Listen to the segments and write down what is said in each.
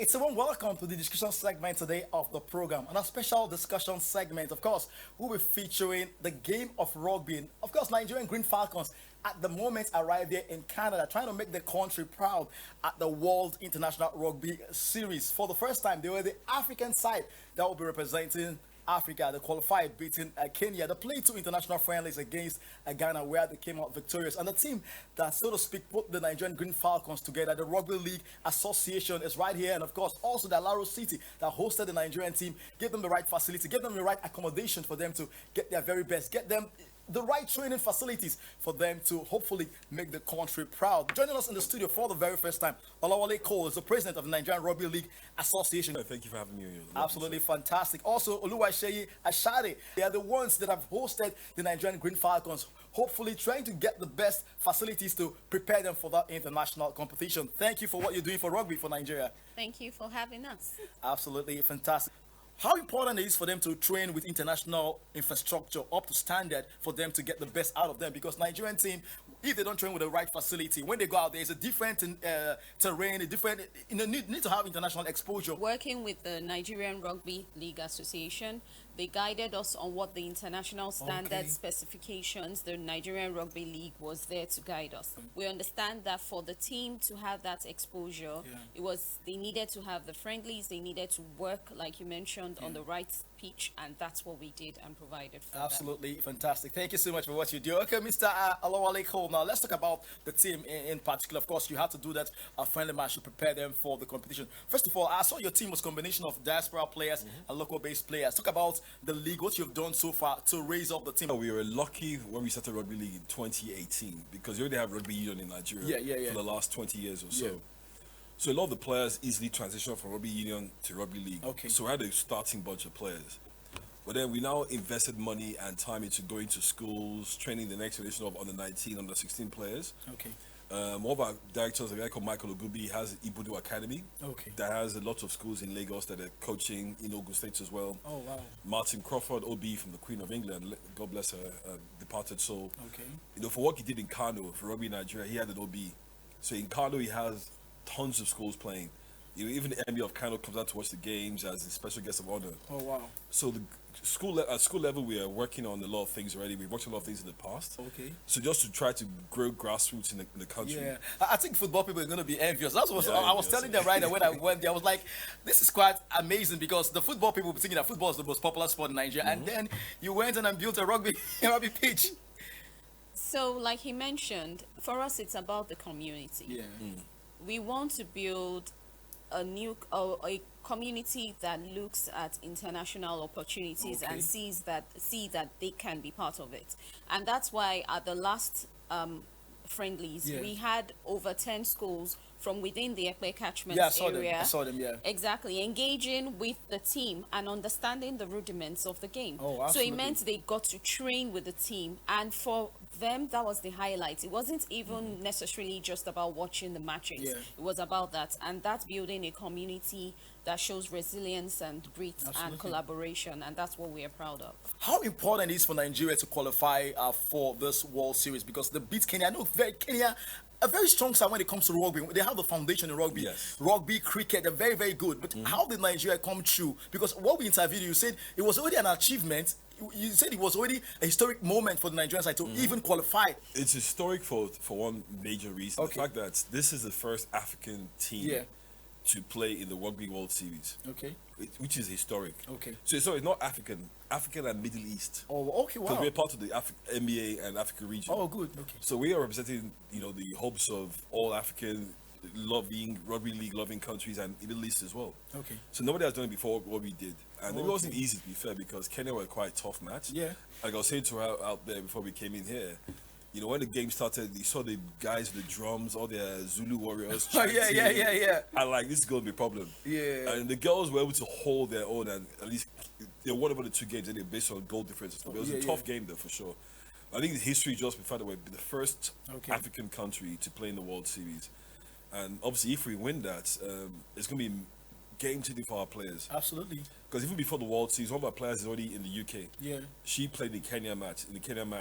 it's a warm welcome to the discussion segment today of the program. And a special discussion segment, of course, we'll be featuring the game of rugby. And of course, Nigerian Green Falcons at the moment arrived here in Canada, trying to make the country proud at the World International Rugby Series. For the first time, they were the African side that will be representing Africa. They qualified, beating Kenya. They played two international friendlies against Ghana, where they came out victorious. And the team that, so to speak, put the Nigerian Green Falcons together, the Rugby League Association, is right here. And of course, also the Alaro City that hosted the Nigerian team, gave them the right facility, gave them the right accommodation for them to get their very best, get them the right training facilities for them to hopefully make the country proud. Joining us in the studio for the very first time, Olawale Cole is the president of the Nigerian Rugby League Association. Thank you for having me here. Absolutely fantastic. Also, Oluwaseyi Ashade, they are the ones that have hosted the Nigerian Green Falcons, hopefully trying to get the best facilities to prepare them for that international competition. Thank you for what you're doing for rugby for Nigeria. Thank you for having us. Absolutely fantastic. How important it is for them to train with international infrastructure up to standard for them to get the best out of them? Because Nigerian team, if they don't train with the right facility, when they go out there, it's a different terrain, a different, need to have international exposure. Working with the Nigerian Rugby League Association, they guided us on what the international standard specifications, the Nigerian Rugby League was there to guide us. We understand that for the team to have that exposure, they needed to have the friendlies, they needed to work, like you mentioned, on the right pitch, and that's what we did and provided for Absolutely fantastic. Thank you so much for what you do. Okay, Mr. Alawale Cole, now let's talk about the team in particular. Of course, you have to do that friendly match to prepare them for the competition. First of all, I saw your team was a combination of diaspora players and local-based players. Talk about the league, what you've done so far to raise up the team. We were lucky when we started Rugby League in 2018 because you already have Rugby Union in Nigeria for the last 20 years or so. So a lot of the players easily transitioned from Rugby Union to Rugby League. So we had a starting bunch of players. But then we now invested money and time into going to schools, training the next generation of under 19, under 16 players. One of our directors, a guy called Michael Ogubi, has Ibudu Academy that has a lot of schools in Lagos that are coaching in Ogun State as well. Martin Crawford, OB from the Queen of England, God bless her, departed soul. For what he did in Kano, for Rugby Nigeria, he had an OB. So in Kano, he has tons of schools playing. Even the Emir of Kano comes out to watch the games as a special guest of honor. So the at school level, we are working on a lot of things already. We've worked on a lot of things in the past. So just to try to grow grassroots in the country. I think football people are going to be envious. That's what I was telling them right away when I went there. I was like, this is quite amazing because the football people were thinking that football is the most popular sport in Nigeria. And then you went and built a rugby pitch. So, like he mentioned, for us, it's about the community. We want to build a community that looks at international opportunities and see that they can be part of it. And that's why at the last friendlies, we had over 10 schools from within the Ekpe catchment area. I saw them, Exactly, engaging with the team and understanding the rudiments of the game. So it meant they got to train with the team, and for them, that was the highlight. It wasn't even necessarily just about watching the matches. It was about that, and that's building a community that shows resilience and grit and collaboration, and that's what we are proud of. How important it is for Nigeria to qualify for this World Series? Because they beat Kenya. I know Kenya, a very strong side when it comes to rugby. They have the foundation in rugby. Rugby, cricket, they're very, very good. But how did Nigeria come through? Because what we interviewed you said it was already an achievement. You said it was already a historic moment for the Nigerian side to even qualify. It's historic for one major reason. The fact that this is the first African team to play in the Rugby World Series. Which is historic. So it's not African and Middle East. Because we're part of the NBA and Africa region. So we are representing, the hopes of all African loving rugby league loving countries and Middle East as well. So nobody has done it before what we did. And it wasn't easy, to be fair, because Kenya were quite a tough match. Like I was saying to her out there before we came in here, when the game started, you saw the guys with the drums, all their Zulu warriors. And like, this is going to be a problem. And the girls were able to hold their own, and at least they won over the two games, and they based on goal difference. It was a tough game, though, for sure. I think the history just before that we're the first African country to play in the World Series. And obviously, if we win that, it's going to be game changing for our players. Absolutely. Because even before the World Series, one of our players is already in the UK. She played in the Kenya match.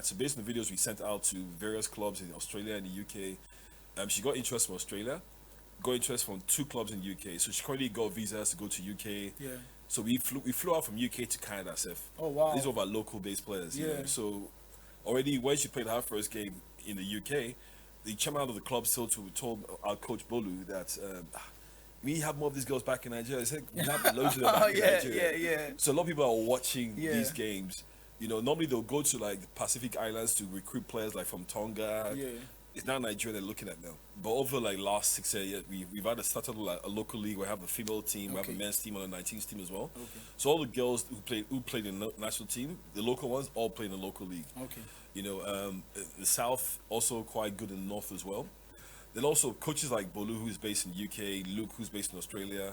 So based on the videos we sent out to various clubs in Australia and the UK, she got interest from Australia. got interest from 2 clubs in UK. So she currently got visas to go to UK. Yeah. So we flew out from UK to Canada, Seth. Oh, wow. These are our local-based players. Yeah. You know? So already when she played her first game in the UK, the chairman of the club told our coach Bolu that we have more of these girls back in Nigeria. I said, we have loads of them back in Nigeria. Yeah. So a lot of people are watching these games. You know, normally they'll go to like the Pacific Islands to recruit players like from Tonga. Yeah. It's now Nigeria they're looking at now. But over like last 6 years, we've had started like a local league. We have a female team, we have a men's team and a 19s team as well. Okay. So all the girls who played in the national team, the local ones, all play in the local league. Okay. You know, the South also quite good in the North as well. Then also coaches like Bolu, who's based in UK, Luke, who's based in Australia,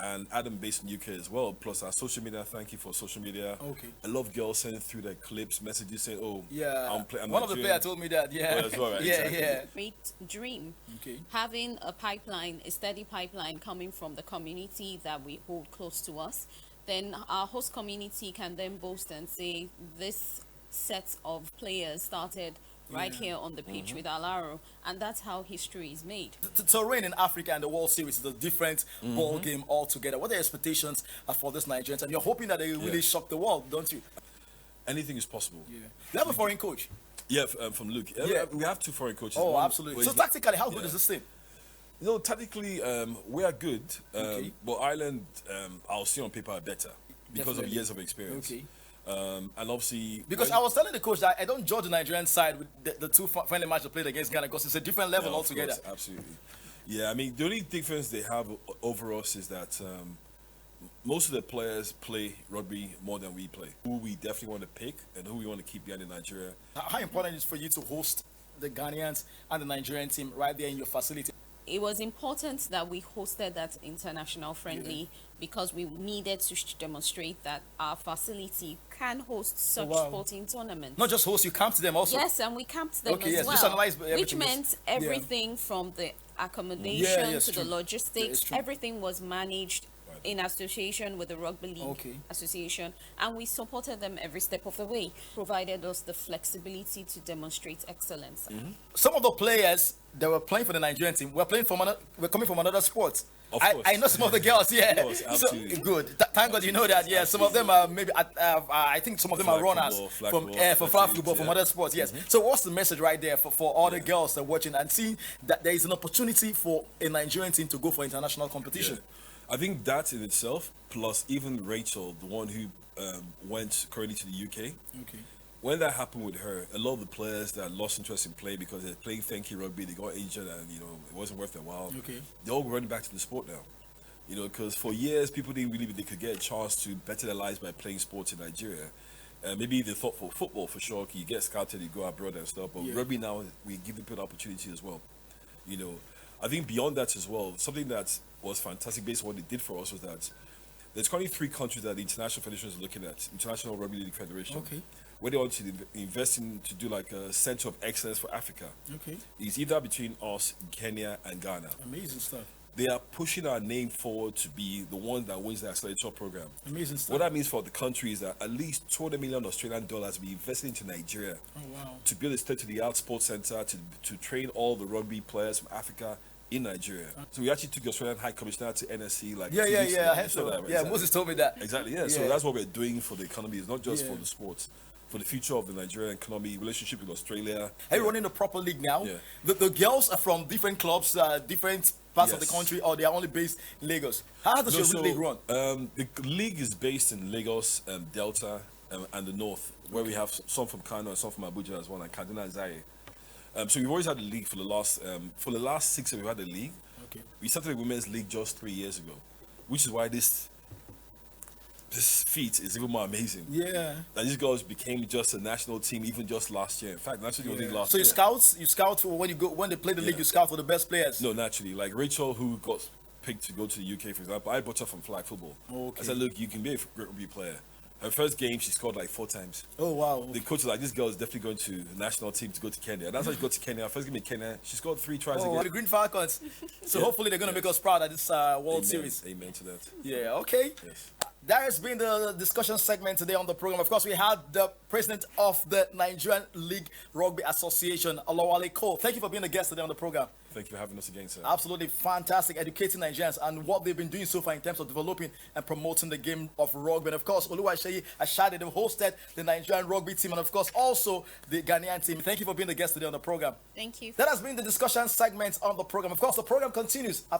and Adam based in UK as well. Plus our social media, thank you for social media. Okay. A lot of girls sending through their clips, messages saying, "Oh, yeah, I'm one of the players told me that." Yeah, as well, right? Yeah, exactly. yeah. Great dream. Okay. Having a pipeline, a steady pipeline coming from the community that we hold close to us, then our host community can then boast and say this set of players started right here on the pitch with Alaro, and that's how history is made. To reign in Africa and the World Series is a different ball game altogether. What are your expectations for this Nigerian team? You're hoping that they really shock the world, don't you? Anything is possible. Yeah. You have a foreign coach? Yeah, from Luke. Yeah. We have 2 foreign coaches. Oh, absolutely. So tactically, how good is this team? You know, tactically, we are good, but Ireland, I'll see on paper, are better because of years of experience. Okay. And obviously, because I was telling the coach that I don't judge the Nigerian side with the 2 friendly matches they played against Ghana because it's a different level altogether. Course, absolutely. Yeah, I mean, the only difference they have over us is that most of the players play rugby more than we play. Who we definitely want to pick and who we want to keep behind in Nigeria. How important is it for you to host the Ghanaians and the Nigerian team right there in your facility? It was important that we hosted that international friendly because we needed to demonstrate that our facility can host such sporting tournaments. Not just host, you camped them also. Yes, and we camped them as well. Just analyze which meant everything from the accommodation to the logistics, everything was managed in association with the Rugby League Association, and we supported them every step of the way, provided us the flexibility to demonstrate excellence. Some of the players that were playing for the Nigerian team were coming from another sport. I know some of the girls, absolutely. So, good. Thank God you know that. Yeah, some of them are maybe. I think some of them are runners from flag football from other sports. Yes. So what's the message right there for all the girls that are watching and seeing that there is an opportunity for a Nigerian team to go for international competition? Yeah. I think that in itself, plus even Rachel, the one who went currently to the UK. Okay. When that happened with her, a lot of the players that lost interest in play because they're playing thank you rugby, they got injured and it wasn't worth their while. Okay. They're all running back to the sport now. Because for years people didn't believe they could get a chance to better their lives by playing sports in Nigeria. Maybe they thought for football for sure, you get scouted, you go abroad and stuff. But rugby now, we give people the opportunity as well. I think beyond that as well, something that was fantastic based on what they did for us was that there's currently 3 countries that the international federation is looking at. International Rugby League Federation. Okay. Where they want to invest in to do like a center of excellence for Africa. Okay. It's either between us, Kenya, and Ghana. Amazing stuff. They are pushing our name forward to be the one that wins the accelerator program. Amazing stuff. What that means for the country is that at least 200 million Australian dollars will be invested into Nigeria. Oh, wow. To build a state-of-the-art sports center to train all the rugby players from Africa in Nigeria. So we actually took the Australian High Commissioner to NSC like I heard so. That, right? Yeah, Moses told me that. Exactly, yeah. So that's what we're doing for the economy. It's not just for the sports. For the future of the Nigerian economy, relationship with Australia. Are you running a proper league now? Yeah. The girls are from different clubs, different parts of the country, or they are only based in Lagos. How does your league run? The league is based in Lagos, Delta, and the North, where we have some from Kano and some from Abuja as well, and Kaduna and Zaire. So we've always had a league for the last 6 years. We've had a league. Okay. We started a women's league just 3 years ago, which is why this feat is even more amazing. Yeah. That these girls became just a national team even just last year. In fact, national team last year. So you scout for when they play the league, you scout for the best players? No, naturally. Like Rachel, who got picked to go to the UK, for example, I brought her from flag football. Okay. I said, look, you can be a great rugby player. Her first game, she scored like 4 times. Oh, wow. The coach was like, this girl is definitely going to the national team to go to Kenya. And that's how she got to Kenya. Her first game in Kenya, she scored 3 tries again. The Green Falcons. So hopefully they're going to make us proud at this World Series. Amen to that. Yeah, okay. Yes. That has been the discussion segment today on the program. Of course, we had the president of the Nigerian League Rugby Association, Alaro. Thank you for being a guest today on the program. Thank you for having us again, sir. Absolutely fantastic, educating Nigerians and what they've been doing so far in terms of developing and promoting the game of rugby. And of course, Oluwaseyi Ashade, they hosted the Nigerian rugby team, and of course also the Ghanaian team. Thank you for being the guest today on the program. Thank you. That has been the discussion segment on the program. Of course, the program continues